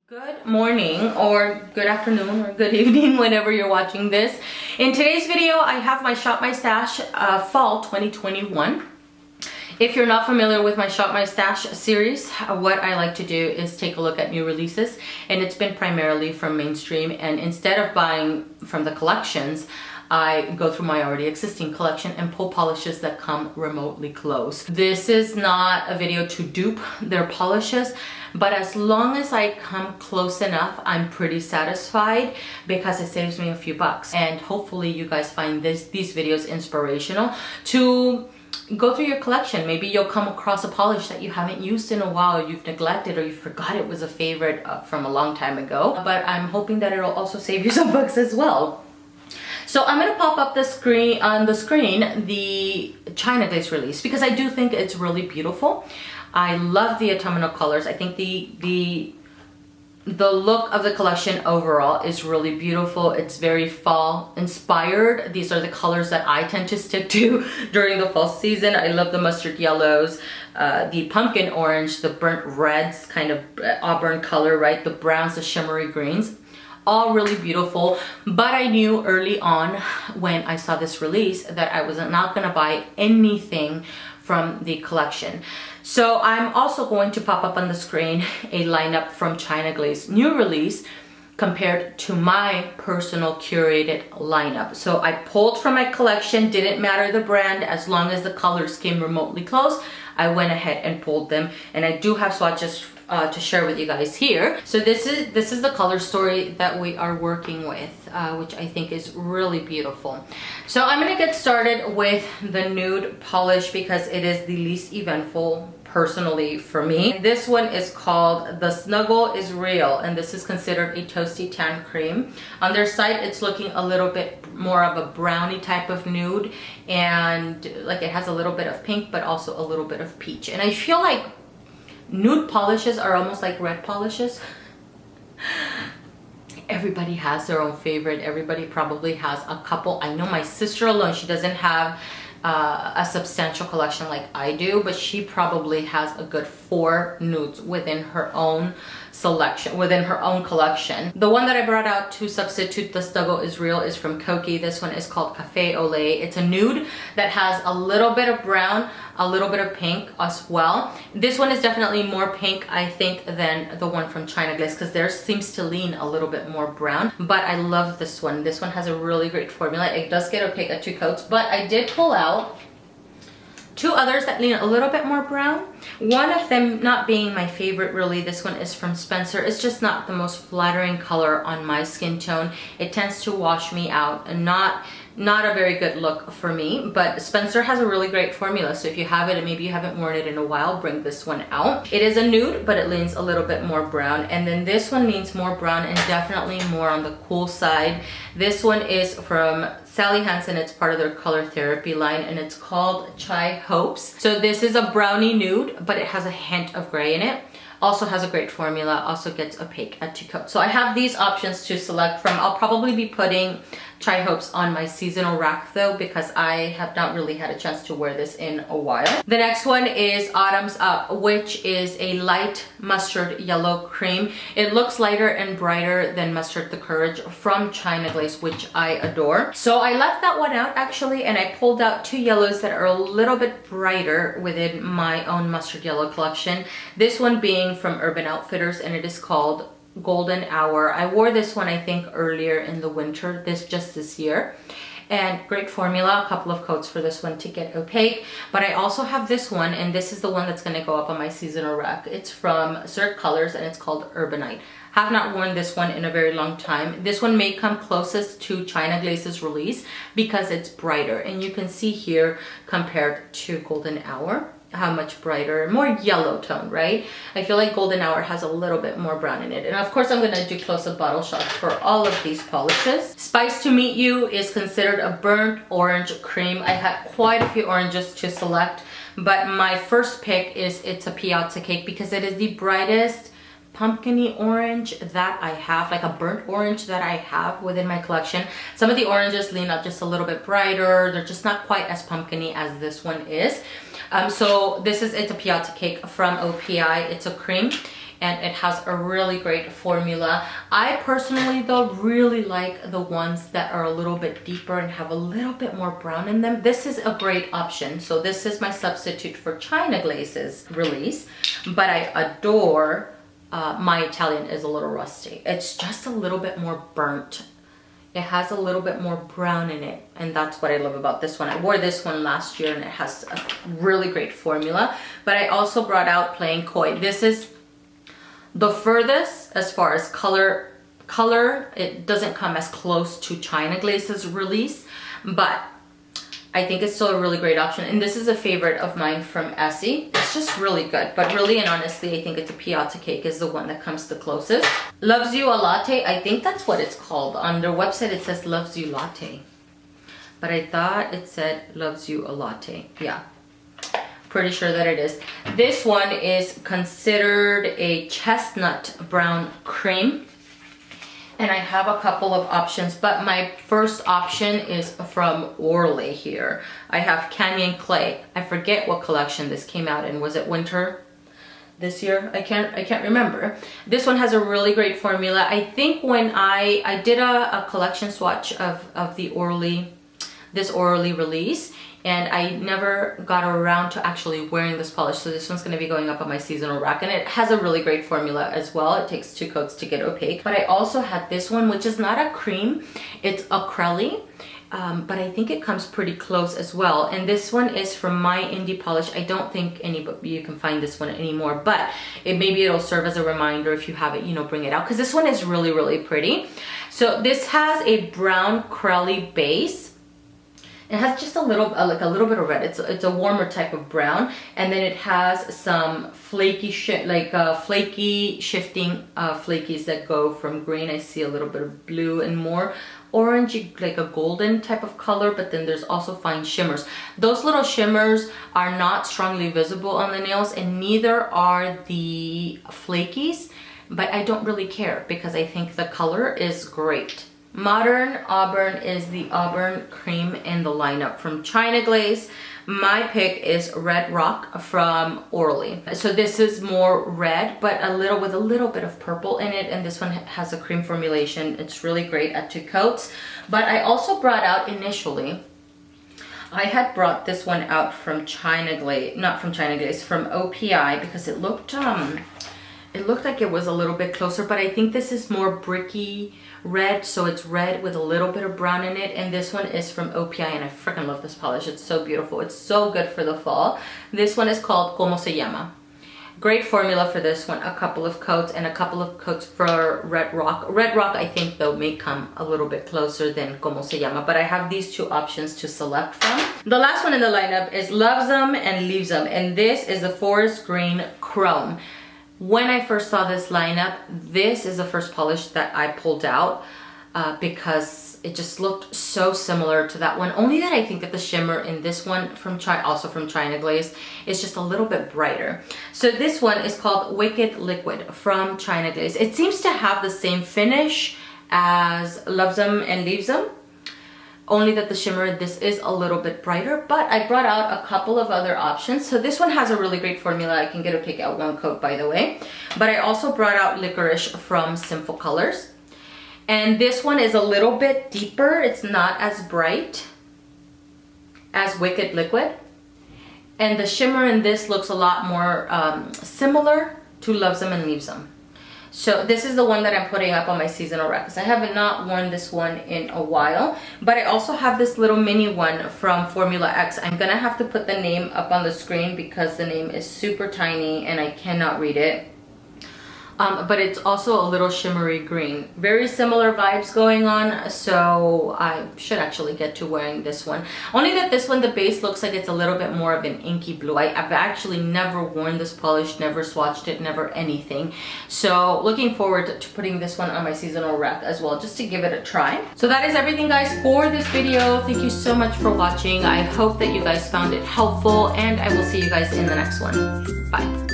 Good morning or good afternoon or good evening whenever you're watching this. In today's video, I have my Shop My Stash Fall 2021. If you're not familiar with my Shop My Stash series, what I like to do is take a look at new releases, and it's been primarily from mainstream, and instead of buying from the collections, I go through my already existing collection and pull polishes that come remotely close. This is not a video to dupe their polishes, but as long as I come close enough, I'm pretty satisfied because it saves me a few bucks. And hopefully you guys find these videos inspirational to go through your collection. Maybe you'll come across a polish that you haven't used in a while, or you've neglected, or you forgot it was a favorite from a long time ago. But I'm hoping that it'll also save you some bucks as well. So I'm going to pop up the screen the China Glaze release because I do think it's really beautiful. I love the autumnal colors. I think the look of the collection overall is really beautiful. It's very fall inspired. These are the colors that I tend to stick to during the fall season. I love the mustard yellows, the pumpkin orange, the burnt reds, kind of auburn color, right? The browns, the shimmery greens. All really beautiful, but I knew early on when I saw this release that I was not gonna buy anything from the collection. So I'm also going to pop up on the screen a lineup from China Glaze new release compared to my personal curated lineup. So I pulled from my collection, didn't matter the brand, as long as the colors came remotely close, I went ahead and pulled them. And I do have swatches to share with you guys here. So this is the color story that we are working with, which I think is really beautiful. So I'm gonna get started with the nude polish because it is the least eventful personally for me. This one is called The Snuggle is Real, and this is considered a toasty tan cream. On their site, it's looking a little bit more of a brownie type of nude, and like it has a little bit of pink but also a little bit of peach. And I feel like nude polishes are almost like red polishes. Everybody has their own favorite. Everybody probably has a couple. I know my sister alone, she doesn't have a substantial collection like I do, but she probably has a good 4 nudes within her own selection, within her own collection. The one that I brought out to substitute The Snuggle is Real is from Kokie. This one is called Cafe Ole. It's a nude that has a little bit of brown, a little bit of pink as well. This one is definitely more pink, I think, than the one from China Glaze because theirs seems to lean a little bit more brown, but I love this one. This one has a really great formula. It does get opaque at 2 coats, but I did pull out 2 others that lean a little bit more brown. One of them not being my favorite really. This one is from Spencer. It's just not the most flattering color on my skin tone. It tends to wash me out and not a very good look for me, but Spencer has a really great formula. So if you have it and maybe you haven't worn it in a while, bring this one out. It is a nude, but it leans a little bit more brown. And then this one leans more brown and definitely more on the cool side. This one is from Hansen. It's part of their color therapy line, and it's called Chai Hopes. So this is a brownie nude, but it has a hint of gray in it. Also has a great formula, also gets opaque at 2 coats. So I have these options to select from. I'll probably be putting Chai Hopes on my seasonal rack though, because I have not really had a chance to wear this in a while. The next one is Autumn's Up, which is a light mustard yellow cream. It looks lighter and brighter than Mustard the Courage from China Glaze, which I adore. So I left that one out actually, and I pulled out 2 yellows that are a little bit brighter within my own mustard yellow collection. This one being from Urban Outfitters, and it is called Golden Hour. I wore this one I think earlier in the winter, just this year, and great formula. A couple of coats for this one to get opaque. But I also have this one, and this is the one that's going to go up on my seasonal rack. It's from Cirque Colors, and it's called Urbanite. Have not worn this one in a very long time. This one may come closest to China Glaze's release because it's brighter, and you can see here compared to Golden Hour how much brighter, more yellow tone, right? I feel like Golden Hour has a little bit more brown in it. And of course I'm going to do close-up bottle shots for all of these polishes. Spice to Meet You is considered a burnt orange cream. I had quite a few oranges to select, but my first pick is It's a Piazza Cake because it is the brightest pumpkin-y orange that I have, like a burnt orange that I have within my collection. Some of the oranges lean up just a little bit brighter. They're just not quite as pumpkin-y as this one is. So this is It's a Piazza Cake from OPI. It's a cream. and it has a really great formula. I personally though really like the ones that are a little bit deeper and have a little bit more brown in them. This is a great option. So this is my substitute for China Glaze's release, but I adore my Italian is a little rusty. It's just a little bit more burnt. It has a little bit more brown in it, and that's what I love about this one. I wore this one last year and it has a really great formula, but I also brought out Plain Koi. This is the furthest as far as color. It doesn't come as close to China Glaze's release, but I think it's still a really great option, and this is a favorite of mine from Essie. It's just really good, but really and honestly I think it's a Piazza Cake is the one that comes the closest. Loves You a Latte, I think that's what it's called. On their website it says Loves You Latte, but I thought it said Loves You a Latte. Yeah, pretty sure that it is. This one is considered a chestnut brown cream, and I have a couple of options, but my first option is from ORLY here. I have Canyon Clay. I forget what collection this came out in. Was it winter this year? I can't remember. This one has a really great formula. I think when I did a collection swatch of the ORLY, this ORLY release, and I never got around to actually wearing this polish, so this one's going to be going up on my seasonal rack, and it has a really great formula as well. It takes 2 coats to get opaque. But I also had this one, which is not a cream, it's acrylic, but I think it comes pretty close as well, and this one is from My Indie Polish. I don't think you can find this one anymore, but maybe it'll serve as a reminder if you have it, you know, bring it out, because this one is really, really pretty. So this has a brown crelly base. It has just a little, like a little bit of red. It's a warmer type of brown, and then it has some flaky flaky shifting flakies that go from green. I see a little bit of blue and more orangey, like a golden type of color, but then there's also fine shimmers. Those little shimmers are not strongly visible on the nails, and neither are the flakies, but I don't really care because I think the color is great. Modern Auburn is the Auburn cream in the lineup from China Glaze. My pick is Red Rock from ORLY. So this is more red, but with a little bit of purple in it, and this one has a cream formulation. It's really great at 2 coats. But I also brought out initially, I had brought this one out from China Glaze, not from China Glaze, from OPI, because it looked like it was a little bit closer, but I think this is more bricky red, so it's red with a little bit of brown in it, and this one is from OPI, and I freaking love this polish. It's so beautiful. It's so good for the fall. This one is called Como Se Llama. Great formula for this one. A couple of coats and a couple of coats for Red Rock. Red Rock, I think, though, may come a little bit closer than Como Se Llama, but I have these 2 options to select from. The last one in the lineup is Loves Them and Leaves Them, and this is the Forest Green Chrome. When I first saw this lineup, this is the first polish that I pulled out because it just looked so similar to that one. Only that I think that the shimmer in this one, also from China Glaze, is just a little bit brighter. So this one is called Wicked Liquid from China Glaze. It seems to have the same finish as Loves Them and Leaves Them, only that the shimmer in this is a little bit brighter, but I brought out a couple of other options. So this one has a really great formula. I can get a pick out 1 coat, by the way. But I also brought out Licorice from Sinful Colors. And this one is a little bit deeper. It's not as bright as Wicked Liquid. And the shimmer in this looks a lot more similar to Loves Them and Leaves Them. So this is the one that I'm putting up on my seasonal rack, because I have not worn this one in a while. But I also have this little mini one from Formula X. I'm gonna have to put the name up on the screen because the name is super tiny and I cannot read it. But it's also a little shimmery green. Very similar vibes going on, so I should actually get to wearing this one. Only that this one, the base looks like it's a little bit more of an inky blue. I've actually never worn this polish, never swatched it, never anything. So looking forward to putting this one on my seasonal rack as well, just to give it a try. So that is everything, guys, for this video. Thank you so much for watching. I hope that you guys found it helpful, and I will see you guys in the next one. Bye.